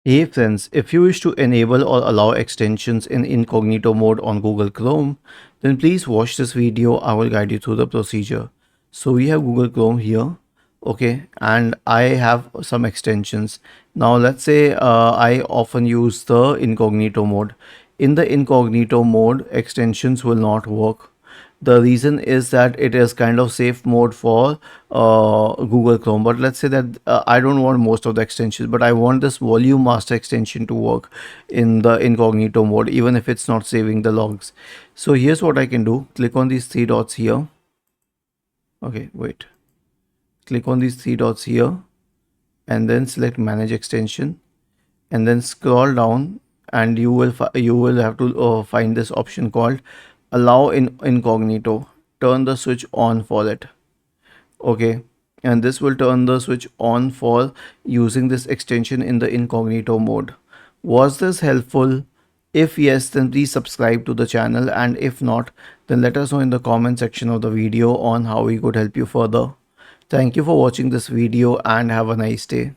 Hey friends, if you wish to enable or allow extensions in incognito mode on Google Chrome, then please watch this video. I will guide you through the procedure. So we have Google Chrome here, okay, and I have some extensions. Now let's say I often use the incognito mode. In the incognito mode, extensions will not work. The reason is that it is kind of safe mode for Google Chrome. But let's say that I don't want most of the extensions, but I want this volume master extension to work in the incognito mode, even if it's not saving the logs. So here's what I can do. Click on these three dots here. Okay, wait. Click on these three dots here and then select manage extension and then scroll down, and you will have to find this option called allow in incognito. Turn the switch on for it. Okay, and this will turn the switch on for using this extension in the incognito mode. Was this helpful? If yes, then please subscribe to the channel, and if not, then let us know in the comment section of the video on how we could help you further. Thank you for watching this video and have a nice day.